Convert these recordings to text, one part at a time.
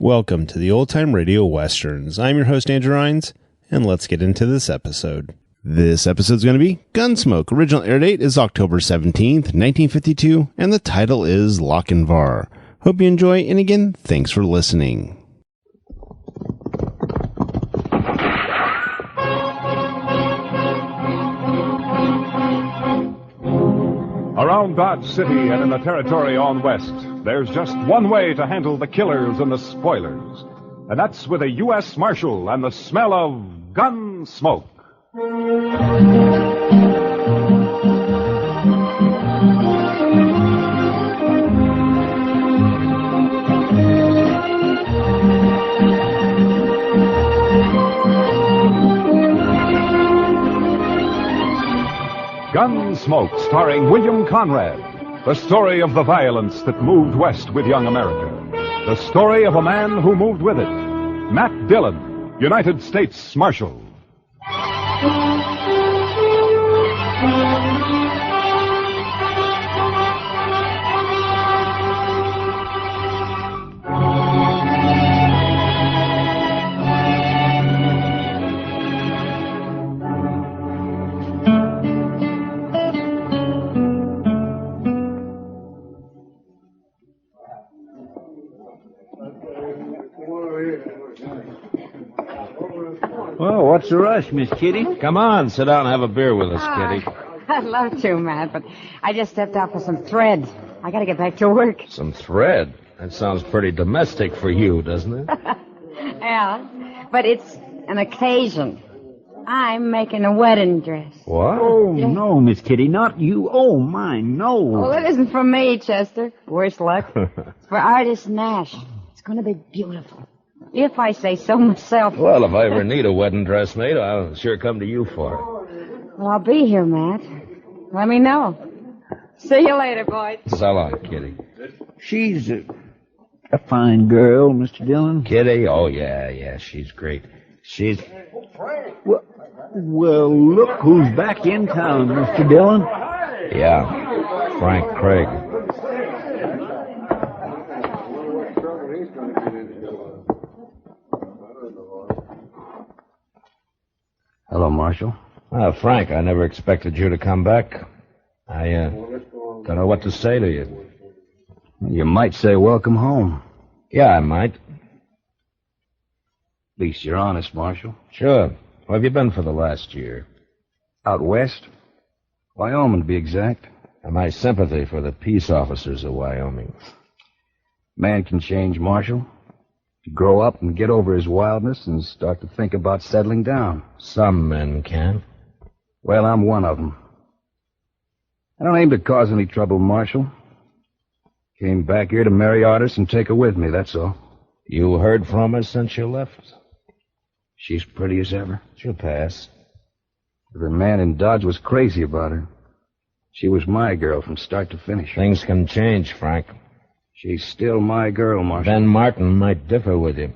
Welcome to the Old Time Radio Westerns. I'm your host, Andrew Rhynes, and let's get into this episode. This episode's going to be Gunsmoke. Original air date is October 17th, 1952, and the title is Lochinvar. Hope you enjoy, and again, thanks for listening. Around Dodge City and in the territory on west, there's just one way to handle the killers and the spoilers. And that's with a U.S. Marshal and the smell of gun smoke. Gunsmoke, starring William Conrad. The story of the violence that moved west with young America. The story of a man who moved with it. Matt Dillon, United States Marshal. Well, what's the rush, Miss Kitty? Come on, sit down and have a beer with us, Kitty. I'd love to, Matt, but I just stepped out for some thread. I gotta get back to work. Some thread? That sounds pretty domestic for you, doesn't it? Yeah, but it's an occasion. I'm making a wedding dress. What? Oh, no, Miss Kitty, not you. Oh, my, no. Well, it isn't for me, Chester. Worse luck. It's for artist Nash. It's gonna be beautiful. If I say so myself. Well, if I ever need a wedding dress made, I'll sure come to you for it. Well, I'll be here, Matt. Let me know. See you later, boys. So long, Kitty. She's a fine girl, Mr. Dillon. Kitty? Oh, yeah, she's great. She's... Well, look who's back in town, Mr. Dillon. Yeah, Frank Craig. Hello, Marshal. Frank, I never expected you to come back. I don't know what to say to you. You might say welcome home. Yeah, I might. At least you're honest, Marshal. Sure. Where have you been for the last year? Out west? Wyoming, to be exact. And my sympathy for the peace officers of Wyoming. Man can change, Marshal. Grow up and get over his wildness and start to think about settling down. Some men can. Well, I'm one of them. I don't aim to cause any trouble, Marshal. Came back here to marry Artis and take her with me, that's all. You heard from her since you left? She's pretty as ever. She'll pass. Every man in Dodge was crazy about her. She was my girl from start to finish. Things can change, Frank. She's still my girl, Marshal. Ben Martin might differ with you.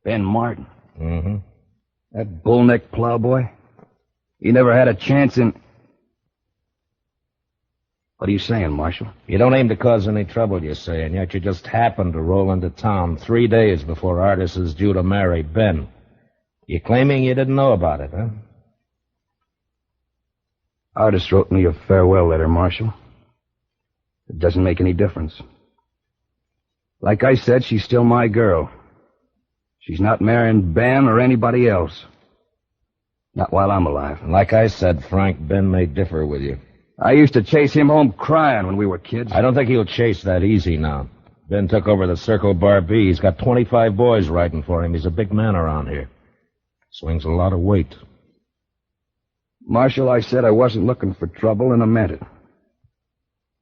Ben Martin? Mm-hmm. That bull-necked plowboy? He never had a chance in... What are you saying, Marshal? You don't aim to cause any trouble, you say, and yet you just happened to roll into town 3 days before Artis is due to marry Ben. You claiming you didn't know about it, huh? Artis wrote me a farewell letter, Marshal. It doesn't make any difference. Like I said, she's still my girl. She's not marrying Ben or anybody else. Not while I'm alive. And like I said, Frank, Ben may differ with you. I used to chase him home crying when we were kids. I don't think he'll chase that easy now. Ben took over the Circle Bar B. He's got 25 boys riding for him. He's a big man around here. Swings a lot of weight. Marshal, I said I wasn't looking for trouble, and I meant it.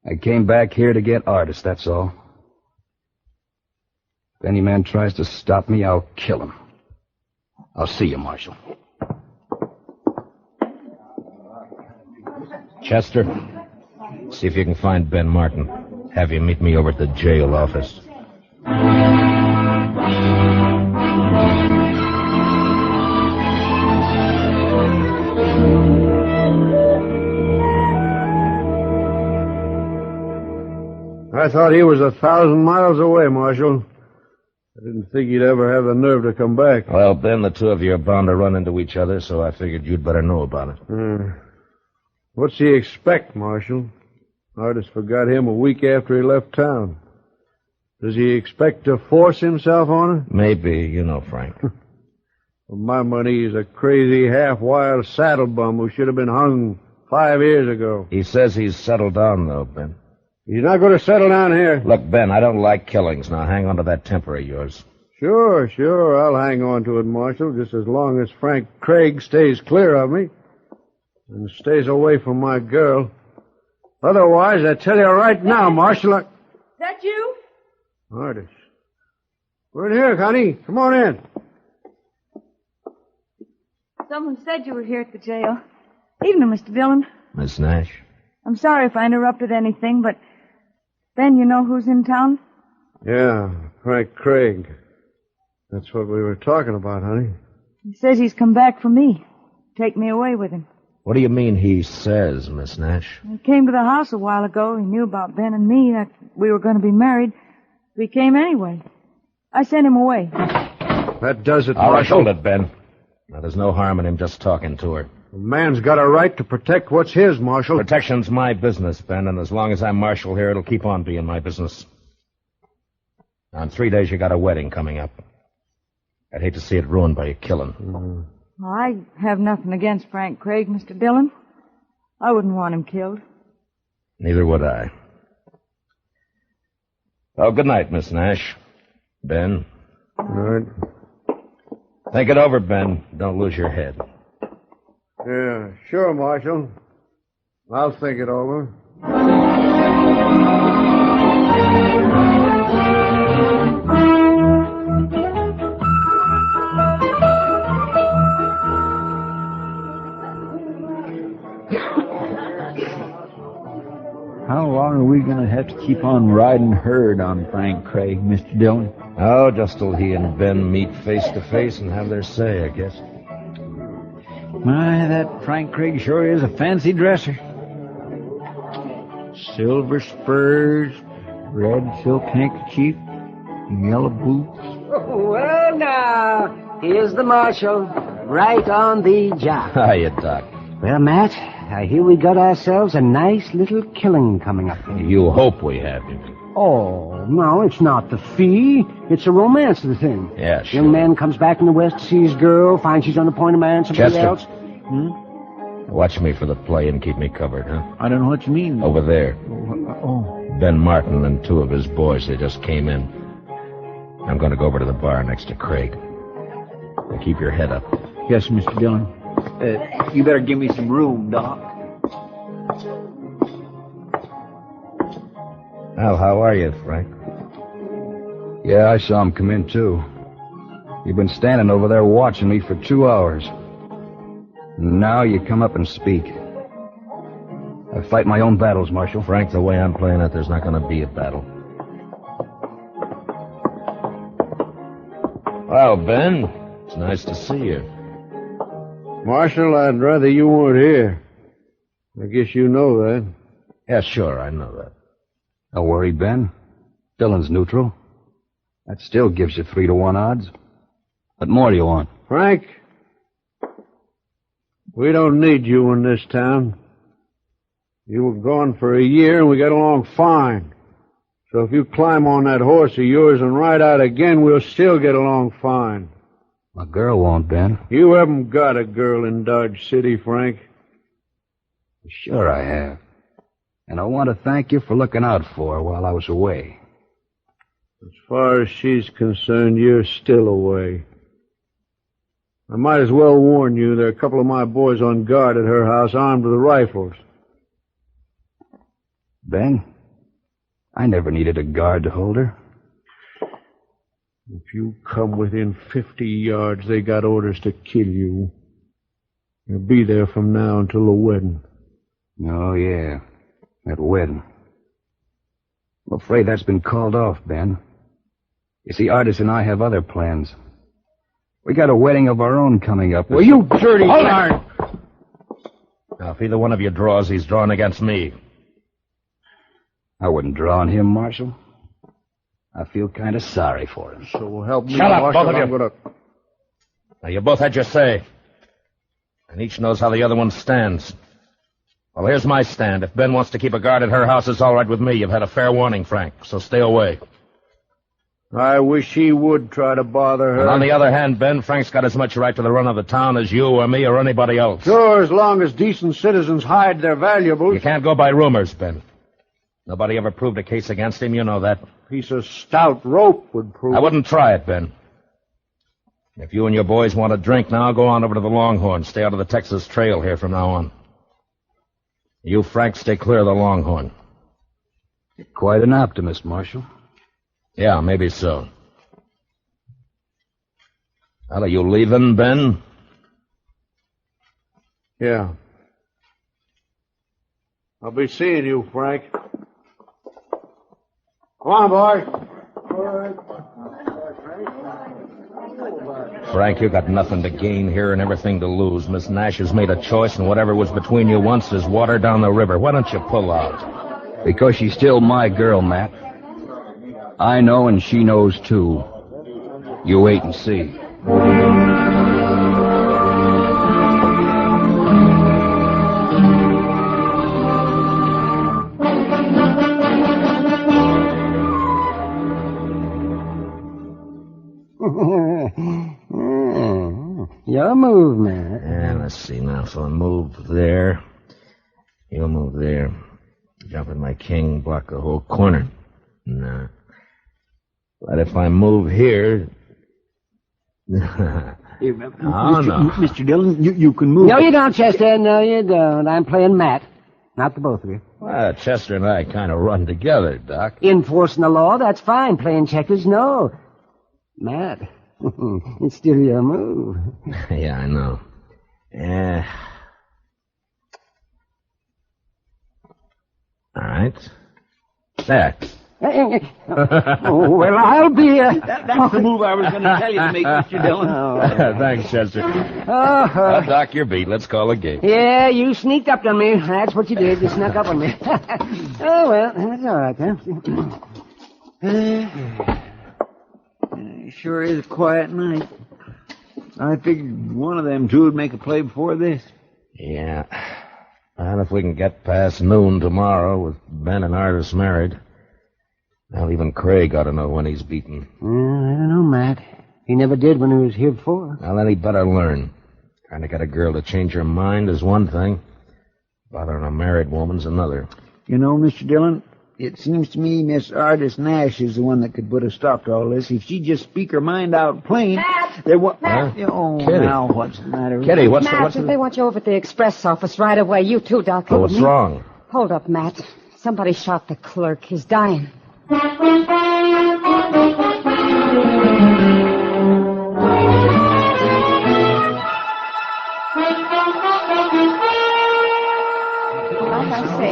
I came back here to get Artis, that's all. If any man tries to stop me, I'll kill him. I'll see you, Marshal. Chester, see if you can find Ben Martin. Have you meet me over at the jail office. I thought he was 1,000 miles away, Marshal. didn't think he'd ever have the nerve to come back. Well, Ben, the two of you are bound to run into each other, so I figured you'd better know about it. What's he expect, Marshal? Artist forgot him a week after he left town. Does he expect to force himself on her? Maybe, you know, Frank. For my money, he's a crazy, half-wild saddle bum who should have been hung 5 years ago. He says he's settled down, though, Ben. He's not going to settle down here. Look, Ben, I don't like killings. Now hang on to that temper of yours. Sure. I'll hang on to it, Marshal, just as long as Frank Craig stays clear of me and stays away from my girl. Otherwise, I tell you right now, Marshal, Is that you? Artist. We're in here, Connie. Come on in. Someone said you were here at the jail. Evening, Mr. Dillon. Miss Nash? I'm sorry if I interrupted anything, but Ben, you know who's in town? Yeah, Frank Craig. That's what we were talking about, honey. He says he's come back for me. Take me away with him. What do you mean he says, Miss Nash? He came to the house a while ago. He knew about Ben and me, that we were going to be married. But he came anyway. I sent him away. That does it, All right, Marshal. hold it, Ben. Now, there's no harm in him just talking to her. A man's got a right to protect what's his, Marshal. Protection's my business, Ben, and as long as I'm marshal here, it'll keep on being my business. Now, in 3 days, you got a wedding coming up. I'd hate to see it ruined by a killing. Well, I have nothing against Frank Craig, Mr. Dillon. I wouldn't want him killed. Neither would I. Oh, good night, Miss Nash. Ben. All right. Think it over, Ben. Don't lose your head. Yeah, sure, Marshal. I'll think it over. How long are we going to have to keep on riding herd on Frank Craig, Mr. Dillon? Oh, just till he and Ben meet face to face and have their say, I guess. My, that Frank Craig sure is a fancy dresser. Silver spurs, red silk handkerchief, yellow boots. Well, now, here's the marshal, right on the job. Hiya, Doc. Well, Matt, I hear we got ourselves a nice little killing coming up. You hope we have you. Oh, no, it's not the fee. It's the romance of the thing. Yeah, sure. Young man comes back from the West to see his girl, finds she's on the point of marrying somebody Chester. else. Watch me for the play and keep me covered, huh? I don't know what you mean. Over there. Oh. Ben Martin and two of his boys, they just came in. I'm going to go over to the bar next to Craig. Now keep your head up. Yes, Mr. Dillon. You better give me some room, Doc. Al, how are you, Frank? Yeah, I saw him come in, too. You've been standing over there watching me for 2 hours. Now you come up and speak. I fight my own battles, Marshal. Frank, the way I'm playing it, there's not going to be a battle. Well, Ben, it's nice to see you. Marshal, I'd rather you weren't here. I guess you know that. Yeah, sure, I know that. Don't worry, Ben. Dillon's neutral. That still gives you 3-to-1 odds. What more do you want? Frank, we don't need you in this town. You were gone for a year and we got along fine. So if you climb on that horse of yours and ride out again, we'll still get along fine. My girl won't, Ben. You haven't got a girl in Dodge City, Frank. Sure I have. And I want to thank you for looking out for her while I was away. As far as she's concerned, you're still away. I might as well warn you, there are a couple of my boys on guard at her house armed with rifles. Ben, I never needed a guard to hold her. If you come within 50 yards, they got orders to kill you. You'll be there from now until the wedding. Oh, yeah. That wedding. I'm afraid that's been called off, Ben. You see, Artis and I have other plans. We got a wedding of our own coming up. Well, you dirty darn! Now, if either one of you draws, he's drawn against me. I wouldn't draw on him, Marshal. I feel kind of sorry for him. So help me, Shut up, Marshal. both of you. I'm gonna... Now, you both had your say. And each knows how the other one stands. Well, here's my stand. If Ben wants to keep a guard at her house, it's all right with me. You've had a fair warning, Frank, so stay away. I wish he would try to bother her. And on the other hand, Ben, Frank's got as much right to the run of the town as you or me or anybody else. Sure, as long as decent citizens hide their valuables. You can't go by rumors, Ben. Nobody ever proved a case against him, you know that. A piece of stout rope would prove. I wouldn't try it, Ben. If you and your boys want a drink now, go on over to the Longhorn. Stay out of the Texas Trail here from now on. You, Frank, stay clear of the Longhorn. Quite an optimist, Marshal. Yeah, maybe so. Well, are you leaving, Ben? Yeah. I'll be seeing you, Frank. Come on, boy. Frank, you got nothing to gain here and everything to lose. Miss Nash has made a choice, and whatever was between you once is water down the river. Why don't you pull out? Because she's still my girl, Matt. I know and she knows, too. You wait and see. Your move, Matt. Yeah, let's see now. So I move there. You'll move there. Jump in my king, block the whole corner. No. But if I move here... Oh, no. Mr. Dillon, you can move. No, you don't, Chester. No, you don't. I'm playing Matt. Not the both of you. Well, Chester and I kind of run together, Doc. Enforcing the law, that's fine. Playing checkers, no. Matt, it's still your move. Yeah, I know. All right. There. Oh, well, I'll be... That's the move I was going to tell you to make, Mr. Dillon. Thanks, Chester. Oh, Doc, your beat. Let's call a game. yeah, you sneaked up on me. That's what you did. You snuck up on me. Oh, well, that's all right, huh? Sure is a quiet night. I figured one of them two would make a play before this. Yeah. And if we can get past noon tomorrow with Ben and Artis married, well, even Craig ought to know when he's beaten. I don't know, Matt. He never did when he was here before. Well, then he better learn. Trying to get a girl to change her mind is one thing. Bothering a married woman's another. You know, Mr. Dillon, it seems to me Miss Artis Nash is the one that could put a stop to all this. If she'd just speak her mind out plain, there was... Oh, Kitty. now what's the matter? Kitty, what's Matt, the... they want you over at the express office right away. You too, Doc. Oh, what's wrong? Hold up, Matt. Somebody shot the clerk. He's dying.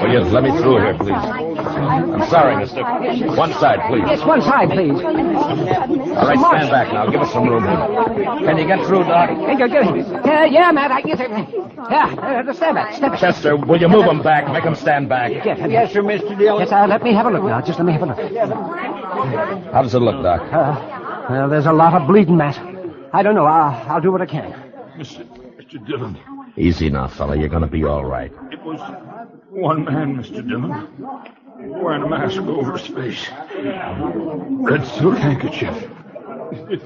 Will you let me through here, please? I'm sorry, mister. One side, please. Yes, one side, please. All right, stand back now. Give us some room here. Can you get through, Doc? Yeah, Matt, I can get through. Yeah, stand back, stand back. Chester, will you move them back? Make them stand back. Yes, sir, Mr. Dillon. Yes, let me have a look now. Just let me have a look. How does it look, Doc? Well, there's a lot of bleeding, Matt. I don't know. I'll do what I can. Mr. Dillon. Easy now, fella. You're going to be all right. It was one man, Mr. Dillon. Wearing a mask over his face. Red silk handkerchief.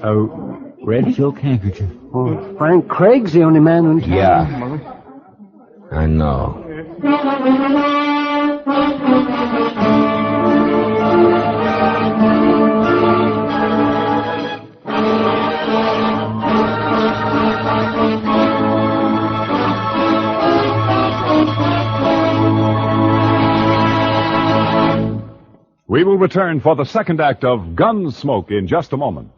Oh, red silk handkerchief. Well, Frank Craig's the only man who... Yeah. I know. We will return for the second act of Gunsmoke in just a moment.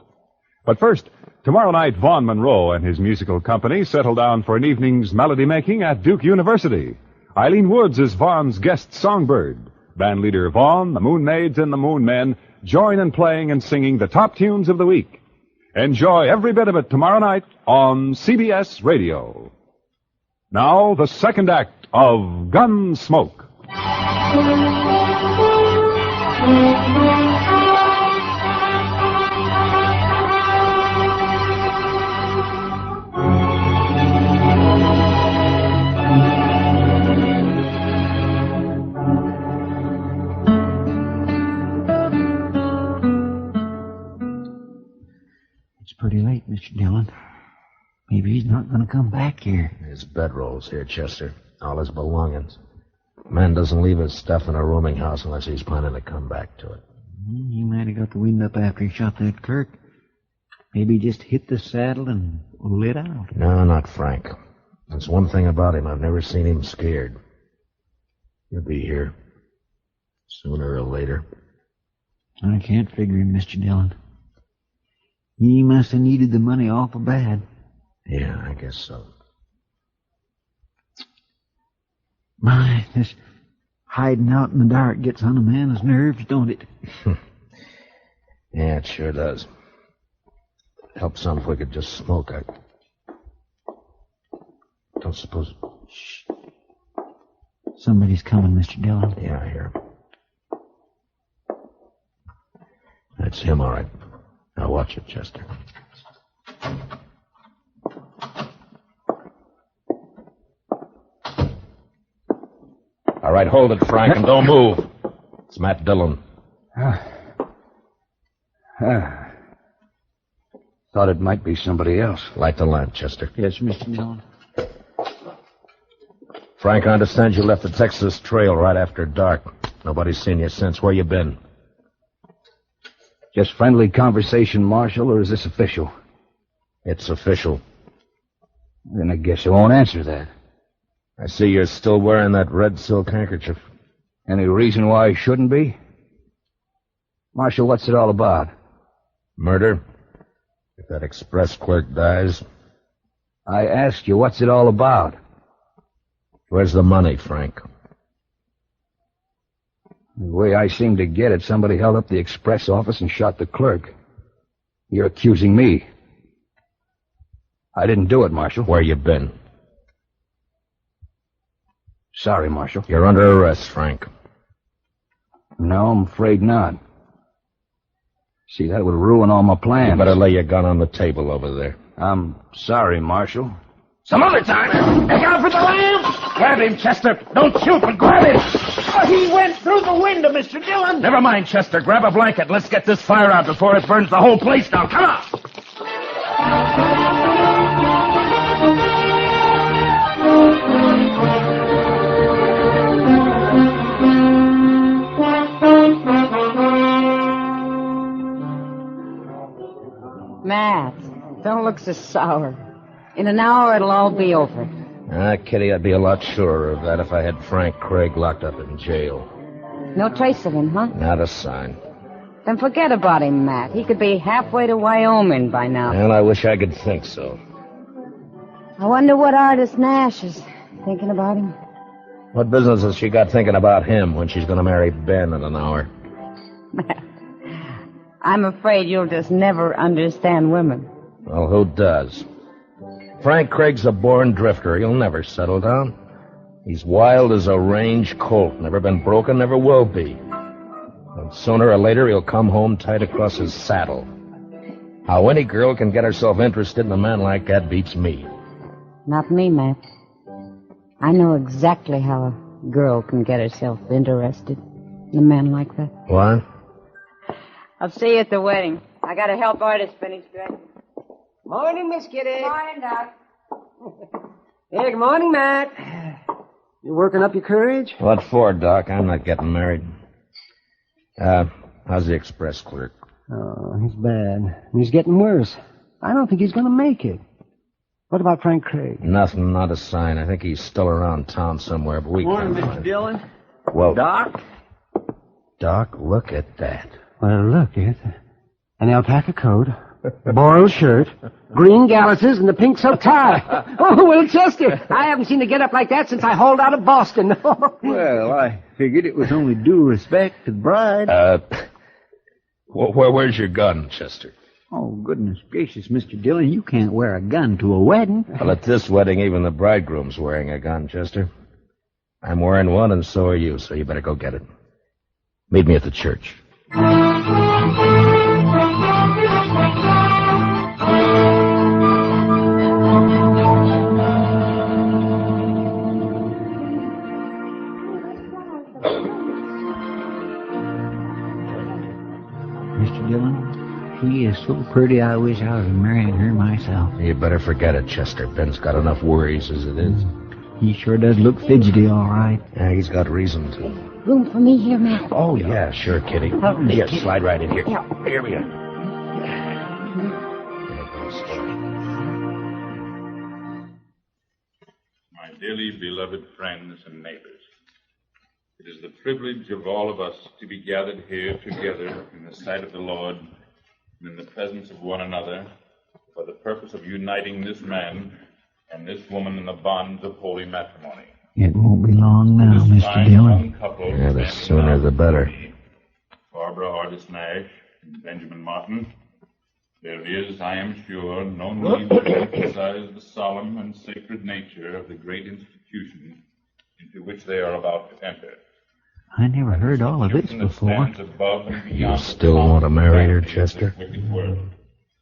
But first, tomorrow night, Vaughn Monroe and his musical company settle down for an evening's melody making at Duke University. Eileen Woods is Vaughn's guest songbird. Band leader Vaughn, the Moon Maids, and the Moon Men join in playing and singing the top tunes of the week. Enjoy every bit of it tomorrow night on CBS Radio. Now, the second act of Gunsmoke. Maybe he's not going to come back here. His bedroll's here, Chester. All his belongings. Man doesn't leave his stuff in a rooming house unless he's planning to come back to it. He might have got the wind up after he shot that Kirk. Maybe he just hit the saddle and lit out. No, not Frank. That's one thing about him. I've never seen him scared. He'll be here. Sooner or later. I can't figure him, Mr. Dillon. He must have needed the money awful bad. Yeah, I guess so. My, this hiding out in the dark gets on a man's nerves, don't it? Yeah, it sure does. Help some if we could just smoke. I don't suppose... Shh. Somebody's coming, Mr. Dillon. Yeah, I hear him. That's him, all right. Now watch it, Chester. All right, hold it, Frank, and don't move. It's Matt Dillon. Thought it might be somebody else. Light the lamp, Chester. Yes, Mr. Dillon. Frank, I understand you left the Texas Trail right after dark. Nobody's seen you since. Where you been? Just friendly conversation, Marshal, or is this official? It's official. Then I guess I won't answer that. I see you're still wearing that red silk handkerchief. Any reason why I shouldn't be? Marshal, what's it all about? Murder? If that express clerk dies. I asked you, what's it all about? Where's the money, Frank? The way I seem to get it, somebody held up the express office and shot the clerk. You're accusing me. I didn't do it, Marshal. Where you been? Sorry, Marshal. You're under arrest, Frank. No, I'm afraid not. See, that would ruin all my plans. You better lay your gun on the table over there. I'm sorry, Marshal. Some other time. Look out for the lamp! Grab him, Chester. Don't shoot, but grab him. Oh, he went through the window, Mr. Dillon. Never mind, Chester. Grab a blanket. Let's get this fire out before it burns the whole place down. Come on! Matt, don't look so sour. In an hour, it'll all be over. Kitty, I'd be a lot surer of that if I had Frank Craig locked up in jail. No trace of him, huh? Not a sign. Then forget about him, Matt. He could be halfway to Wyoming by now. Well, I wish I could think so. I wonder what artist Nash is thinking about him. What business has she got thinking about him when she's going to marry Ben in an hour? Matt, I'm afraid you'll just never understand women. Well, who does? Frank Craig's a born drifter. He'll never settle down. He's wild as a range colt. Never been broken, never will be. And sooner or later, he'll come home tight across his saddle. How any girl can get herself interested in a man like that beats me. Not me, Matt. I know exactly how a girl can get herself interested in a man like that. What? I'll see you at the wedding. I gotta help artist finish dressing. Morning, Miss Kitty. Morning, Doc. Hey, good morning, Matt. You working up your courage? What for, Doc? I'm not getting married. How's the express clerk? Oh, he's bad. He's getting worse. I don't think he's going to make it. What about Frank Craig? Nothing, not a sign. I think he's still around town somewhere, but we Morning, can't Mr. find him. Dillon. Well, Doc? Doc, look at that. Well, look, it's an alpaca coat, a boiled shirt, green galluses, and a pink silk tie. Oh, well, Chester, I haven't seen a get-up like that since I hauled out of Boston. Well, I figured it was only due respect to the bride. Where's your gun, Chester? Oh, goodness gracious, Mr. Dillon, you can't wear a gun to a wedding. Well, at this wedding, even the bridegroom's wearing a gun, Chester. I'm wearing one, and so are you, so you better go get it. Meet me at the church. Mr. Dillon, he is so pretty, I wish I was marrying her myself. You better forget it, Chester. Ben's got enough worries as it is. He sure does look fidgety, all right. Yeah, he's got reason to. Room for me here, Matt? Oh, yeah, sure, Kitty. Here, slide right in here. Yeah. Here we are. My dearly beloved friends and neighbors, it is the privilege of all of us to be gathered here together in the sight of the Lord and in the presence of one another for the purpose of uniting this man and this woman in the bonds of holy matrimony. It won't be long now, This Mr. fine Dillon. young couple, Yeah, the Ben sooner the better. Barbara Artis Nash and Benjamin Martin. There is, I am sure, no need to emphasize the solemn and sacred nature of the great institution into which they are about to enter. I never heard all of this before. You still want to marry her, Chester?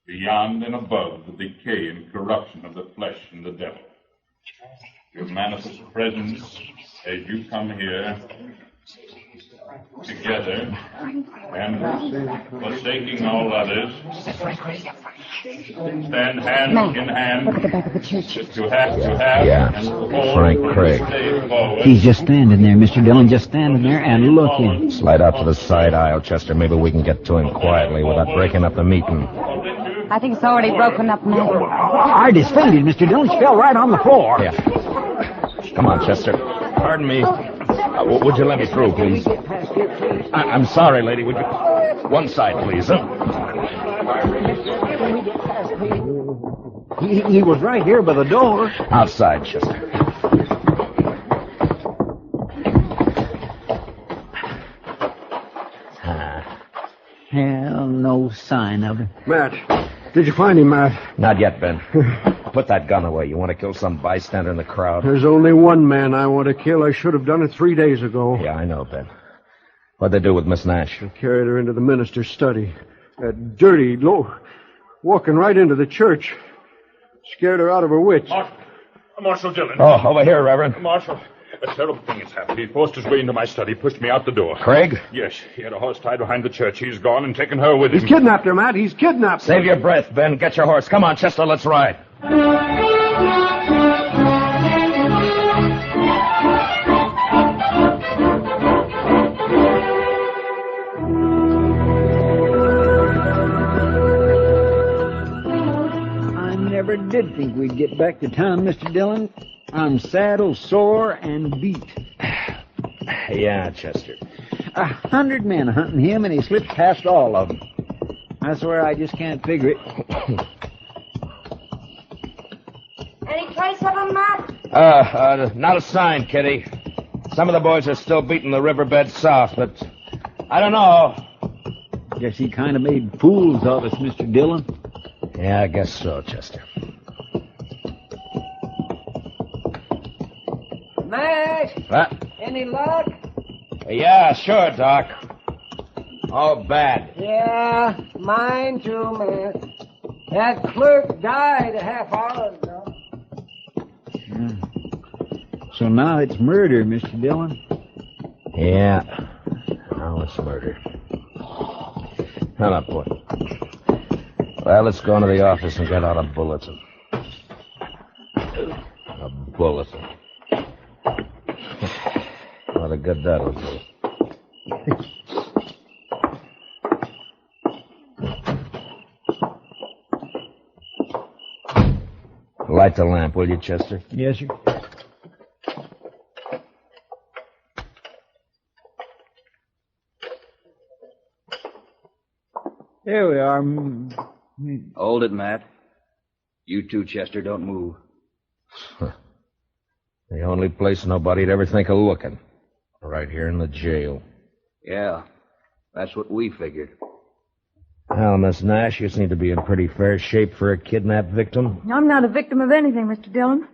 Beyond and above the decay and corruption of the flesh and the devil. Your manifest presence as you come here together and forsaking all others, stand hand in hand Look at the back of the church. to have Yeah, and hold Frank this Craig. day forward. He's just standing there, Mr. Dillon, just standing there and looking. Slide out to the side aisle, Chester. Maybe we can get to him quietly without breaking up the meeting. I think it's already broken up, Matt. Artis fainted, Mr. Dillon. She fell right on the floor. Yeah. Come on, Chester. Pardon me. Would you let me through, please? I'm sorry, lady. Would you... One side, please. He was right here by the door. Outside, Chester. Hell, no sign of him. Matt, did you find him, Matt? Not yet, Ben. Put that gun away. You want to kill some bystander in the crowd? There's only one man I want to kill. I should have done it 3 days ago. Yeah, I know, Ben. What'd they do with Miss Nash? I carried her into the minister's study. That dirty, walking right into the church. Scared her out of her wits. Marshal Dillon. Oh, over here, Reverend. Marshal, a terrible thing has happened. He forced his way into my study, pushed me out the door. Craig? Yes, he had a horse tied behind the church. He's gone and taken her with him. He's kidnapped her, Matt. He's kidnapped her. Save your breath, Ben. Get your horse. Come on, Chester, let's ride. I never did think we'd get back to town, Mr. Dillon. I'm saddled, sore, and beat. Yeah, Chester. 100 men hunting him, and he slipped past all of them. I swear I just can't figure it. Any trace of him, Matt? Not a sign, Kitty. Some of the boys are still beating the riverbed south, but I don't know. Guess he kind of made fools of us, Mr. Dillon. Yeah, I guess so, Chester. Mash, What? any luck? Yeah, sure, Doc. Oh, bad. Yeah, mine too, man. That clerk died a half hour ago. So now it's murder, Mr. Dillon. Yeah. Now it's murder. Come on, boy. Well, let's go into the office and get out a bulletin. A bulletin. What a good that'll do. Light the lamp, will you, Chester? Yes, sir. There we are. Hold it, Matt. You too, Chester. Don't move. The only place nobody'd ever think of looking. Right here in the jail. Yeah, that's what we figured. Well, Miss Nash, you seem to be in pretty fair shape for a kidnapped victim. I'm not a victim of anything, Mr. Dillon.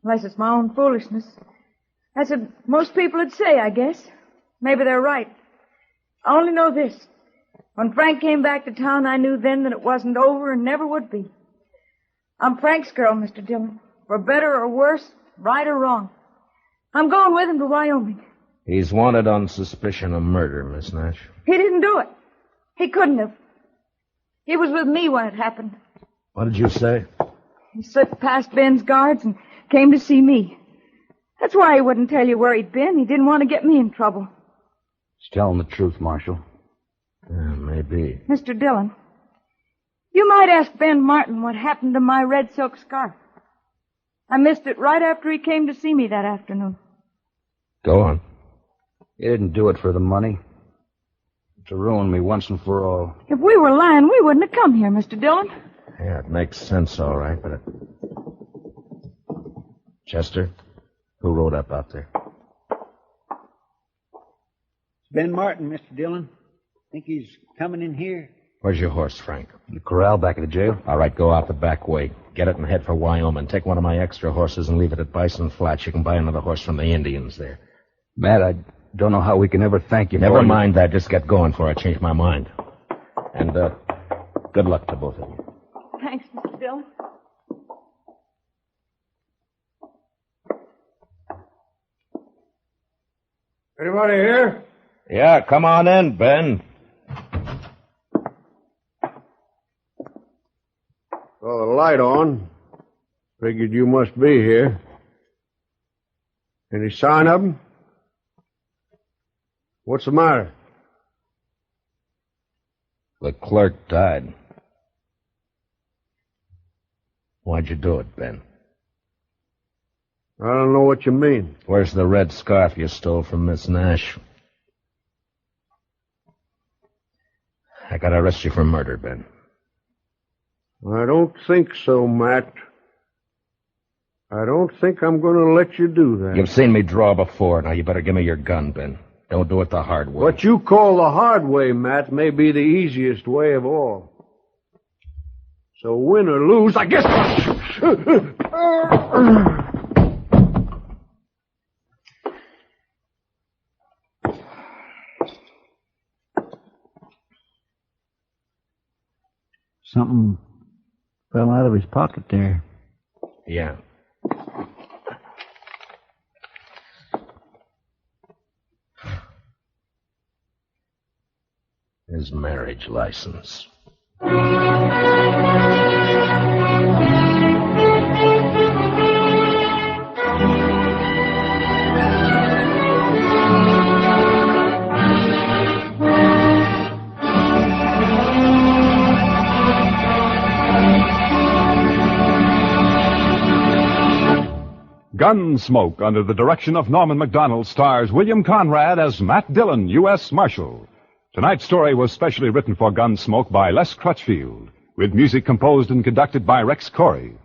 Unless it's my own foolishness. That's what most people would say, I guess. Maybe they're right. I only know this. When Frank came back to town, I knew then that it wasn't over and never would be. I'm Frank's girl, Mr. Dillon. For better or worse, right or wrong. I'm going with him to Wyoming. He's wanted on suspicion of murder, Miss Nash. He didn't do it. He couldn't have. He was with me when it happened. What did you say? He slipped past Ben's guards and came to see me. That's why he wouldn't tell you where he'd been. He didn't want to get me in trouble. He's telling the truth, Marshal. Maybe. Mr. Dillon, you might ask Ben Martin what happened to my red silk scarf. I missed it right after he came to see me that afternoon. Go on. He didn't do it for the money. To ruin me once and for all. If we were lying, we wouldn't have come here, Mr. Dillon. Yeah, it makes sense, all right, but Chester, who rode up out there? It's Ben Martin, Mr. Dillon. Think he's coming in here? Where's your horse, Frank? In the corral back at the jail? All right, go out the back way. Get it and head for Wyoming. Take one of my extra horses and leave it at Bison Flats. You can buy another horse from the Indians there. Matt, I don't know how we can ever thank you for it. Never mind that. Just get going before I change my mind. And, good luck to both of you. Thanks, Mr. Dillon. Anybody here? Yeah, come on in, Ben. Saw the light on. Figured you must be here. Any sign of him? What's the matter? The clerk died. Why'd you do it, Ben? I don't know what you mean. Where's the red scarf you stole from Miss Nash? I gotta arrest you for murder, Ben. I don't think so, Matt. I don't think I'm going to let you do that. You've seen me draw before. Now you better give me your gun, Ben. Don't do it the hard way. What you call the hard way, Matt, may be the easiest way of all. So win or lose, I guess... Something fell out of his pocket there. Yeah. His marriage license. Gunsmoke, under the direction of Norman Macdonnell, stars William Conrad as Matt Dillon, U.S. Marshal. Tonight's story was specially written for Gunsmoke by Les Crutchfield, with music composed and conducted by Rex Koury.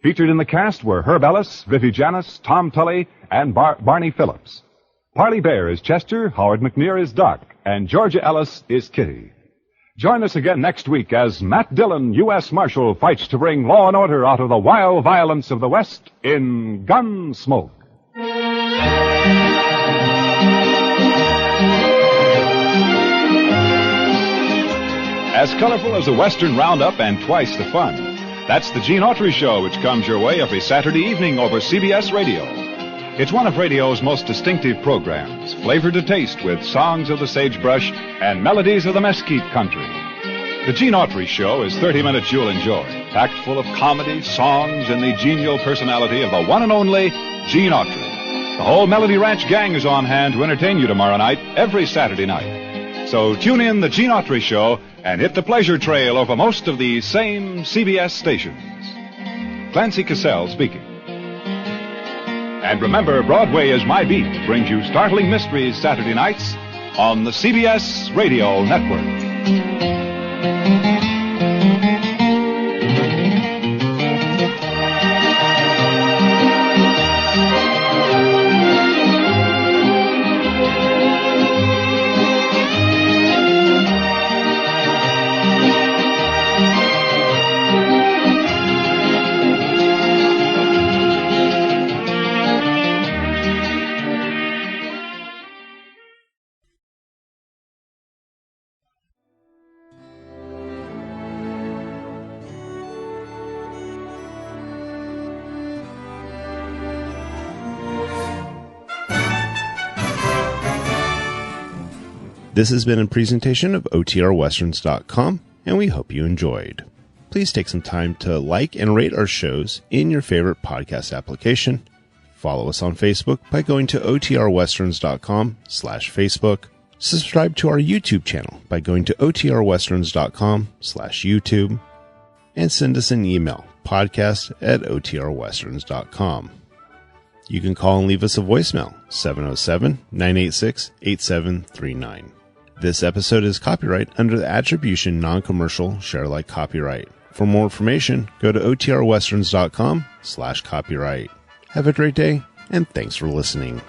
Featured in the cast were Herb Ellis, Vivi Janis, Tom Tully, and Barney Phillips. Parley Baer is Chester, Howard McNear is Doc, and Georgia Ellis is Kitty. Join us again next week as Matt Dillon, U.S. Marshal, fights to bring law and order out of the wild violence of the West in Gunsmoke. As colorful as a Western roundup and twice the fun. That's the Gene Autry Show, which comes your way every Saturday evening over CBS Radio. It's one of radio's most distinctive programs, flavored to taste with songs of the sagebrush and melodies of the mesquite country. The Gene Autry Show is 30 minutes you'll enjoy, packed full of comedy, songs, and the genial personality of the one and only Gene Autry. The whole Melody Ranch gang is on hand to entertain you tomorrow night, every Saturday night. So tune in the Gene Autry Show and hit the pleasure trail over most of these same CBS stations. Clancy Cassell speaking. And remember, Broadway is My Beat brings you startling mysteries Saturday nights on the CBS Radio Network. This has been a presentation of OTRWesterns.com. and we hope you enjoyed. Please take some time to like and rate our shows in your favorite podcast application. Follow us on Facebook by going to otrwesterns.com/Facebook. Subscribe to our YouTube channel by going to otrwesterns.com/YouTube. And send us an email, podcast@otrwesterns.com. You can call and leave us a voicemail, 707-986-8739. This episode is copyright under the Attribution Non-Commercial Share Alike Copyright. For more information, go to otrwesterns.com/copyright. Have a great day, and thanks for listening.